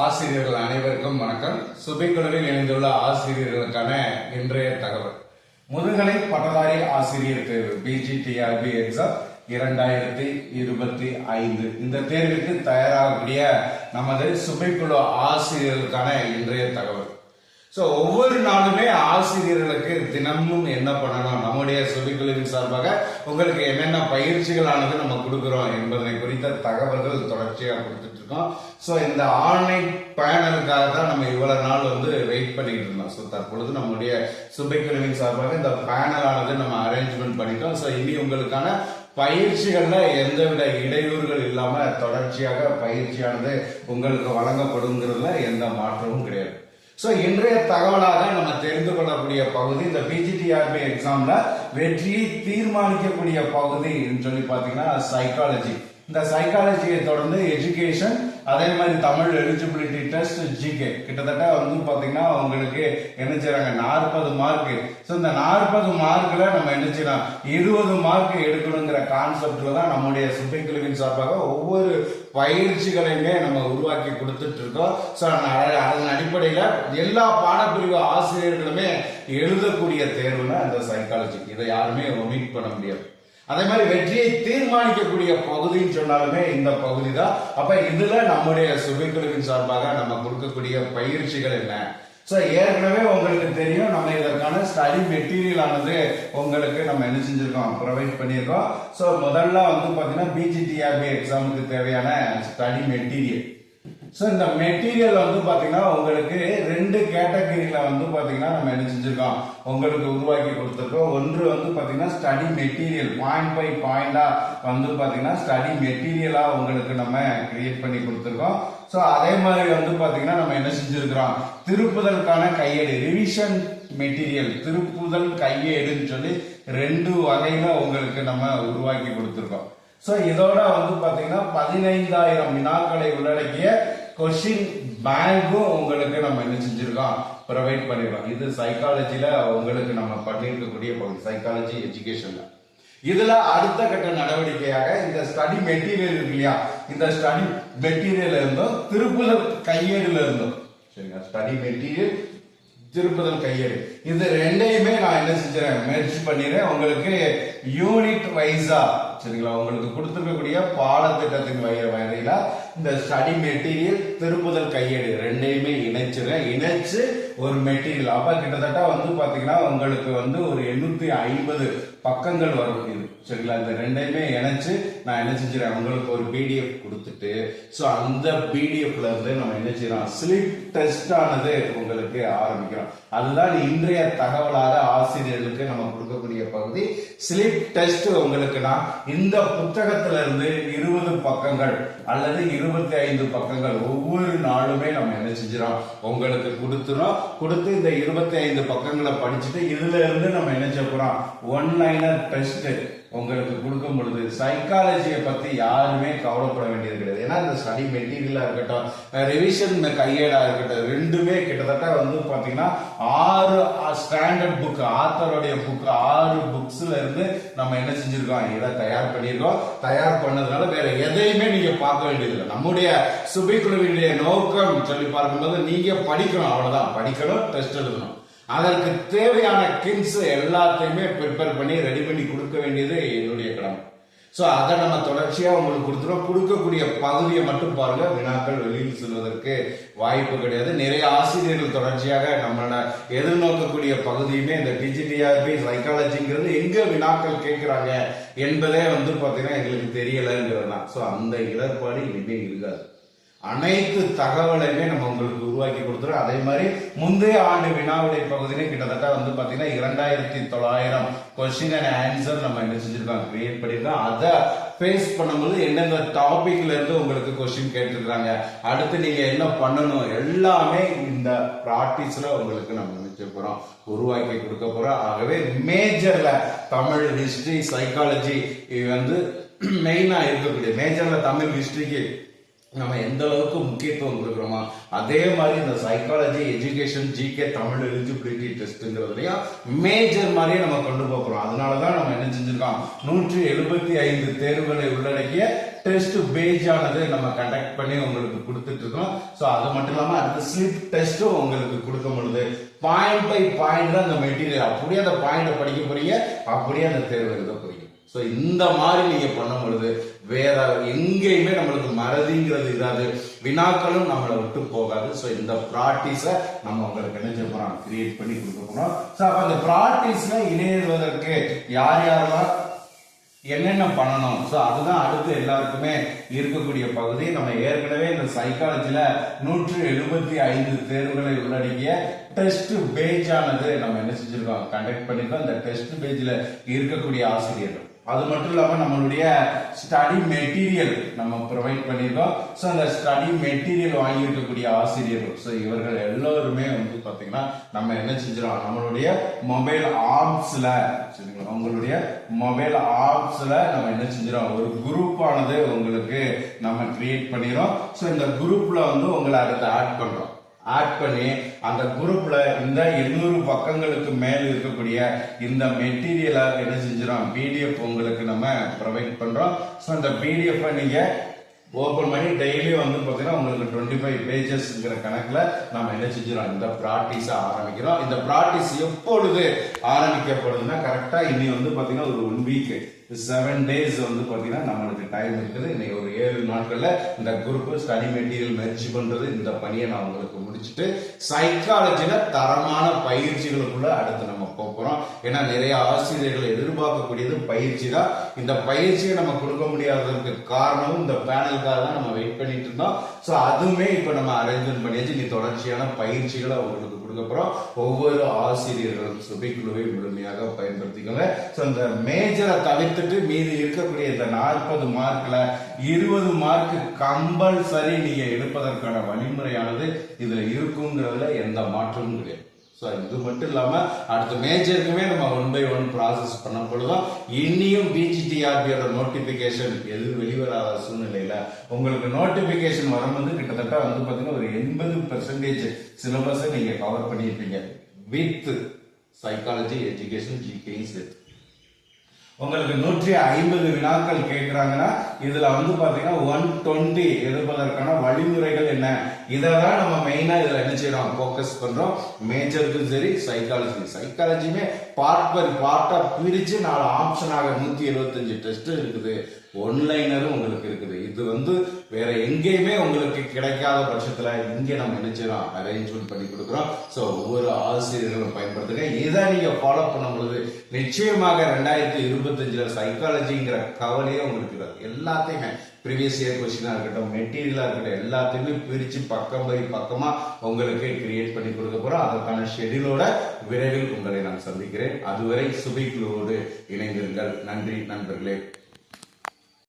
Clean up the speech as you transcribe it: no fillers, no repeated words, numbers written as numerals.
ஆசிரியர்கள் அனைவருக்கும் வணக்கம். சுபைக்குழுவில் இணைந்துள்ள ஆசிரியர்களுக்கான இன்றைய தகவல். முதுகலை பட்டதாரி ஆசிரியர் தேர்வு பிஜிடிஆர்பி எக்ஸாம் 2025 இந்த தேர்வுக்கு தயாராகக்கூடிய நமது சுபைக்குழு ஆசிரியர்களுக்கான இன்றைய தகவல். ஒவ்வொரு நாளுமே ஆசிரியர்களுக்கு தினமும் என்ன பண்ணணும், நம்முடைய சுபைக்குழுவின் சார்பாக உங்களுக்கு என்னென்ன பயிற்சிகளானது நம்ம கொடுக்கிறோம் என்பதை குறித்த தகவல்கள் தொடர்ச்சியாக கொடுத்துட்டு இருக்கோம். இந்த ஆன்லைன் பேனலுக்காக தான் நம்ம இவ்வளவு நாள் வெயிட் பண்ணிட்டு இருந்தோம். தற்பொழுது நம்முடைய சுபைக்குழுவின் சார்பாக இந்த பேனலானது நம்ம அரேஞ்ச்மெண்ட் பண்ணிட்டோம். இனி உங்களுக்கான பயிற்சிகள்ல எந்தவித இடையூறுகள் இல்லாம தொடர்ச்சியாக பயிற்சியானது உங்களுக்கு வழங்கப்படுங்கிறதுல எந்த மாற்றமும் கிடையாது. இன்றைய தகவலாக நம்ம தெரிந்து கொள்ளக்கூடிய பகுதி, இந்த பிஜிடிஆர்பி எக்ஸாம்ல வெற்றியை தீர்மானிக்கக்கூடிய பகுதி சொல்லி பாத்தீங்கன்னா சைக்காலஜி. இந்த சைக்காலஜியை தொடர்ந்து எஜுகேஷன், அதே மாதிரி தமிழ் எலிஜிபிலிட்டி டெஸ்ட், ஜிகே கிட்டத்தட்ட பாத்தீங்கன்னா உங்களுக்கு என்ன செய்யறாங்க 40 மார்க். இந்த 40 மார்க்ல நம்ம என்ன செய்யலாம் 20 மார்க் எடுக்கணுங்கிற கான்செப்ட்ல தான் நம்முடைய சுபைக்குழுவின் சார்பாக ஒவ்வொரு பயிற்சிகளையுமே நம்ம உருவாக்கி கொடுத்துட்டு இருக்கோம். அதன் அடிப்படையில எல்லா பாடப்பிரிவு ஆசிரியர்களுமே எழுதக்கூடிய தேர்வுனா இந்த சைக்காலஜி. இதை யாருமே ஒமிட் பண்ண முடியாது. அதே மாதிரி வெற்றியை தீர்மானிக்கக்கூடிய பகுதின்னு சொன்னாலுமே இந்த பகுதி தான். அப்ப இதுல நம்முடைய சுபைக்குழுவின் சார்பாக நம்ம கொடுக்கக்கூடிய பயிற்சிகள் என்ன? ஏற்கனவே உங்களுக்கு தெரியும், நம்ம இதற்கான ஸ்டடி மெட்டீரியல் ஆனது உங்களுக்கு நம்ம என்ன செஞ்சிருக்கோம், ப்ரொவைட் பண்ணியிருக்கோம். முதல்ல பாத்தீங்கன்னா பிஜிடிஆர்பி எக்ஸாமுக்கு தேவையான ஸ்டடி மெட்டீரியல். இந்த மெட்டீரியல் பாத்தீங்கன்னா உங்களுக்கு 2 கேட்டகரியில பாத்தீங்கன்னா நம்ம என்ன செஞ்சிருக்கோம், உங்களுக்கு உருவாக்கி கொடுத்திருக்கோம். ஒன்று பாத்தீங்கன்னா ஸ்டடி மெட்டீரியல் பாயிண்ட் பை பாயிண்டா பாத்தீங்கன்னா ஸ்டடி மெட்டீரியலா உங்களுக்கு நம்ம கிரியேட் பண்ணி கொடுத்திருக்கோம். அதே மாதிரி பாத்தீங்கன்னா நம்ம என்ன செஞ்சிருக்கிறோம், திருப்புதலுக்கான கையேடு, ரிவிஷன் மெட்டீரியல், திருப்புதல் கையேடுன்னு சொல்லி 2 வகையில உங்களுக்கு நம்ம உருவாக்கி கொடுத்திருக்கோம். இதோட பாத்தீங்கன்னா 15,000 வினாக்களை உள்ளடக்கிய கொஸ்டின் பேங்கும் உங்களுக்கு நம்ம என்ன செஞ்சிருக்கோம், ப்ரொவைட் பண்ணிருக்கோம். இது சைக்காலஜில உங்களுக்கு நம்ம பண்ணிருக்கக்கூடிய பகுதி, சைக்காலஜி எஜுகேஷன்ல. இதுல அடுத்த கட்ட நடவடிக்கையாக இந்த ஸ்டடி மெட்டீரியல் இருக்கு இல்லையா, இந்த ஸ்டடி மெட்டீரியல் இருந்தும் திருப்புதல் கையேடுல இருந்தும், சரிங்களா, ஸ்டடி மெட்டீரியல் திருப்புதல் கையேடு, இது 2யுமே நான் என்ன செஞ்சேன், மெர்ஜ் பண்ணிடுறேன். உங்களுக்கு யூனிட் வைஸா, சரிங்களா, உங்களுக்கு கொடுத்திருக்கக்கூடிய பாடத்திட்டத்தின் வகையில இந்த ஸ்டடி மெட்டீரியல் திருப்புதல் கையேடு 2யுமே இணைச்சு ஒரு மெட்டீரியல். அப்ப கிட்டத்தட்ட பாத்தீங்கன்னா உங்களுக்கு ஒரு 850 பக்கங்கள் வரும் இது, சரிங்களா. இந்த 2யுமே இணைச்சு நான் என்ன செஞ்சிடறேன், உங்களுக்கு ஒரு பிடிஎஃப் கொடுத்துட்டு அந்த பிடிஎஃப்ல இருந்து நம்ம என்ன செய்யறோம், ஸ்லிப் டெஸ்ட் ஆனது உங்களுக்கு ஆரம்பிக்கிறோம். அதுதான் இன்றைய தகவலாக ஆசிரியர்களுக்கு நம்ம கொடுக்கக்கூடிய பகுதி, ஸ்லிப் டெஸ்ட். உங்களுக்கு நான் இந்த புத்தகத்துல இருந்து 20 பக்கங்கள் அல்லது 25 பக்கங்கள் ஒவ்வொரு நாளுமே நம்ம என்ன செஞ்சிடறோம், உங்களுக்கு கொடுத்து இந்த 25 பக்கங்களை படிச்சுட்டு இதுல இருந்து நம்ம என்ன செய்ய போறோம், ஒன்லைனர் டெஸ்ட் உங்களுக்கு கொடுக்கும் பொழுது சைக்காலஜியை பத்தி யாருமே கவலைப்பட வேண்டியது கிடையாது. ஏன்னா இந்த ஸ்டடி மெட்டீரியலா இருக்கட்டும், ரிவிஷன் கையேடா இருக்கட்டும், 2மே கிட்டத்தட்ட பாத்தீங்கன்னா 6 ஸ்டாண்டர்ட் புக், ஆத்தருடைய புக் 6 புக்ஸ்ல இருந்து நம்ம என்ன செஞ்சிருக்கோம், இதை தயார் பண்ணியிருக்கோம். தயார் பண்ணதுனால வேற எதையுமே நீங்க பார்க்க வேண்டியதில்லை. நம்முடைய சுபைக்குழுவினுடைய நோக்கம் சொல்லி பார்க்கும்போது நீங்க படிக்கணும், அவ்வளவுதான், படிக்கணும், டெஸ்ட் எழுதணும். அதற்கு தேவையான கிங்ஸ் எல்லாத்தையுமே ப்ரிப்பேர் பண்ணி ரெடி பண்ணி கொடுக்க வேண்டியது என்னுடைய கடமை. அதை நம்ம தொடர்ச்சியா உங்களுக்கு கொடுத்துருவோம். கொடுக்கக்கூடிய பகுதியை மட்டும் பாருங்க, வினாக்கள் வெளியில் செல்வதற்கு வாய்ப்பு கிடையாது. நிறைய ஆசிரியர்கள் தொடர்ச்சியாக நம்மளோட எதிர்நோக்கக்கூடிய பகுதியுமே இந்த டிஜிடிஆர்பி சைக்காலஜிங்கிறது எங்க வினாக்கள் கேட்கிறாங்க என்பதே பாத்தீங்கன்னா எங்களுக்கு தெரியலங்கிறது தான். அந்த இடர்பாடு இனிமே இருக்காது. அனைத்து தகவலையுமே நம்ம உங்களுக்கு உருவாக்கி கொடுத்துரும். அதே மாதிரி முந்தைய ஆண்டு வினாவுடைய பகுதியிலே கிட்டத்தட்ட பாத்தீங்கன்னா 2900 கொஸ்டின் அண்ட் ஆன்சர் நம்ம என்ன செஞ்சிருக்கோம், கிரியேட் பண்ணிருக்கோம். அதை ஃபேஸ் பண்ணும்போது எந்தெந்த டாபிக்ல இருந்து உங்களுக்கு கொஸ்டின் கேட்டிருக்காங்க, அடுத்து நீங்க என்ன பண்ணணும், எல்லாமே இந்த பிராக்டிஸ்ல உங்களுக்கு நம்ம நினைச்ச போறோம், உருவாக்கி கொடுக்க போறோம். ஆகவே மேஜர்ல தமிழ், ஹிஸ்டரி, சைக்காலஜி மெயினா இருக்கக்கூடிய மேஜர்ல தமிழ், ஹிஸ்டரிக்கு நம்ம எந்த அளவுக்கு முக்கியத்துவம் கொடுக்குறோமோ அதே மாதிரி இந்த psychology, education, GK, Tamil eligibility டெஸ்ட்ங்கிறதுலையும் மேஜர் மாதிரியே நம்ம கொண்டு போகிறோம். அதனாலதான் நம்ம என்ன செஞ்சிருக்கோம், 175 தேர்வுகளை உள்ளடக்கிய டெஸ்ட் பேஜ் ஆனது நம்ம கண்டக்ட் பண்ணி உங்களுக்கு கொடுத்துட்டு இருக்கோம். ஸோ அது மட்டும் இல்லாம அடுத்த ஸ்லிப் டெஸ்ட்டும் உங்களுக்கு கொடுக்க முடியுது. பாயிண்ட் பை பாயிண்ட் தான் அந்த மெட்டீரியல், அப்படியே அந்த பாயிண்ட படிக்க போறீங்க, அப்படியே அந்த தேர்வு எழுத போறீங்க. ஸோ இந்த மாதிரி நீங்க பண்ணும் பொழுது வேற எங்கேயுமே நம்மளுக்கு மறதிங்கிறது இராது, வினாக்களும் நம்மளை விட்டு போகாது. ஸோ இந்த ப்ராக்டிஸை நம்ம உங்களுக்கு என்ன செய்ய போறோம், கிரியேட் பண்ணி கொடுக்க போறோம். ஸோ அப்ப அந்த ப்ராக்டிஸ்ல இணைவதற்கு யார் யாரெல்லாம் என்னென்ன பண்ணணும், ஸோ அதுதான் அடுத்து எல்லாருக்குமே இருக்கக்கூடிய பகுதி. நம்ம ஏற்கனவே இந்த சைக்காலஜில 175 தேர்வுகளை உள்ளடக்கிய டெஸ்ட் பேஜ் ஆனது நம்ம என்ன செஞ்சிருக்கோம், கண்டக்ட் பண்ணிருக்கோம். இந்த டெஸ்ட் பேஜ்ல இருக்கக்கூடிய ஆசிரியர்கள், அது மட்டும் இல்லாம நம்மளுடைய ஸ்டடி மெட்டீரியல் நம்ம ப்ரொவைட் பண்ணிருக்கோம். ஸோ அந்த ஸ்டடி மெட்டீரியல் வாங்கி இருக்கக்கூடிய ஆசிரியர்கள், ஸோ இவர்கள் எல்லோருமே வந்து பாத்தீங்கன்னா நம்ம என்ன செஞ்சிடும், நம்மளுடைய மொபைல் ஆப்ஸ்ல, உங்களுடைய மொபைல் ஆப்ஸ்ல நம்ம என்ன செஞ்சிடும், ஒரு குரூப் ஆனது உங்களுக்கு நம்ம கிரியேட் பண்ணிடுறோம். ஸோ இந்த குரூப்ல வந்து உங்களை அடுத்து ஆட் பண்றோம். ஆட் பண்ணி அந்த குரூப்ல இந்த 800 பக்கங்களுக்கு மேல் இருக்கக்கூடிய இந்த மெட்டீரியலை என்ன செஞ்சிடும், பிடிஎஃப் உங்களுக்கு நம்ம ப்ரொவைட் பண்றோம். ஸோ அந்த பிடிஎஃப் நீங்க ஓபன் பண்ணி டெய்லி வந்து பாத்தீங்கன்னா உங்களுக்கு 25 பேஜஸ்ங்கிற கணக்குல நம்ம என்ன செஞ்சிடும், இந்த ப்ராக்டிஸ் ஆரம்பிக்கிறோம். இந்த ப்ராக்டிஸ் எப்பொழுது ஆரம்பிக்கப்படுதுன்னா கரெக்டா இனி வந்து பாத்தீங்கன்னா ஒரு 1 வீக் 7 டேஸ் வந்து பாத்தீங்கன்னா நம்மளுக்கு டைம் இருக்குது. இன்னைக்கு ஒரு 7 நாட்கள்ல இந்த குரூப் ஸ்டடி மெட்டீரியல் மெர்ஜ் பண்றது, இந்த பணியை நான் உங்களுக்கு முடிச்சுட்டு சைக்காலஜில தரமான பயிற்சிகளுக்குள்ள அடுத்து நம்ம போறோம். ஏன்னா நிறைய ஆசிரியர்கள் எதிர்பார்க்கக்கூடியது பயிற்சி தான். இந்த பயிற்சியை நம்ம கொடுக்க முடியாததற்கு காரணமும் இந்த பேனலுக்காக தான் நம்ம வெயிட் பண்ணிட்டு இருந்தோம். ஸோ அதுவுமே இப்ப நம்ம அரேஞ்ச்மெண்ட் பண்ணியாச்சு. நீ தொடர்ச்சியான பயிற்சிகளை அவங்களுக்கு கொடுக்க போறோம். ஒவ்வொரு ஆசிரியர்களும் சுபைக்குழுவை முழுமையாக பயன்படுத்திக்கோங்க. ஸோ இந்த மேஜரை தவிர்த்துட்டு மீதி இருக்கக்கூடிய இந்த 40 மார்க்ல 20 மார்க் கம்பல்சரி நீங்க எடுப்பதற்கான வழிமுறையானது இதுல இருக்குங்கிறதுல எந்த மாற்றமும் கிடையாது. ஸோ இது மட்டும் இல்லாம அடுத்த மேஜருக்குமே நம்ம 1 by 1 ப்ராசஸ் பண்ண பொழுதும் இன்னியும் பிஜிடிஆர்பியோட நோட்டிபிகேஷன் எதுவும் வெளிவராத சூழ்நிலையில உங்களுக்கு நோட்டிபிகேஷன் வரும்போது கிட்டத்தட்ட வந்து பாத்தீங்கன்னா ஒரு 80% சிலபஸை நீங்க கவர் பண்ணிருப்பீங்க வித் சைக்காலஜி, எஜுகேஷன், ஜிகேயும் சேர்த்து. உங்களுக்கு 150 வினாக்கள் கேட்கிறாங்கன்னா இதுல வந்து பாத்தீங்கன்னா 120 எடுப்பதற்கான வழிமுறைகள் என்ன, இதெல்லாம் நம்ம மெயினா இதுல என்ன செய்யறோம், போக்கஸ் பண்றோம். மேஜருக்கும் சரி சைக்காலஜியுமே பார்ட் பை பார்ட்டா பிரிச்சு 4 ஆப்ஷனாக 175 டெஸ்ட் இருக்குது. ஒன்லைனரும் உங்களுக்கு இருக்குது. இது வந்து வேற எங்கேயுமே உங்களுக்கு கிடைக்காத பட்சத்துல இங்க நம்ம என்ன செய்யறோம், அரேஞ்ச்மெண்ட் பண்ணி கொடுக்குறோம். ஸோ ஒவ்வொரு ஆசிரியர்களும் பயன்படுத்துங்க. இதை நீங்க ஃபாலோ பண்ணும் பொழுது நிச்சயமாக 2025 சைக்காலஜிங்கிற கவலையே உங்களுக்கு எல்லாத்தையுமே ப்ரீவியஸ் இயர் கொஸ்டினா இருக்கட்டும், மெட்டீரியலா இருக்கட்டும், எல்லாத்தையுமே பிரிச்சு பக்கம் பை பக்கமா உங்களுக்கு கிரியேட் பண்ணி கொடுக்க போறோம். அதற்கான ஷெடியூலோட விரைவில் உங்களை நான் சந்திக்கிறேன். அதுவரை சுபைக்குழுவோடு இணைந்திருங்கள். நன்றி நண்பர்களே.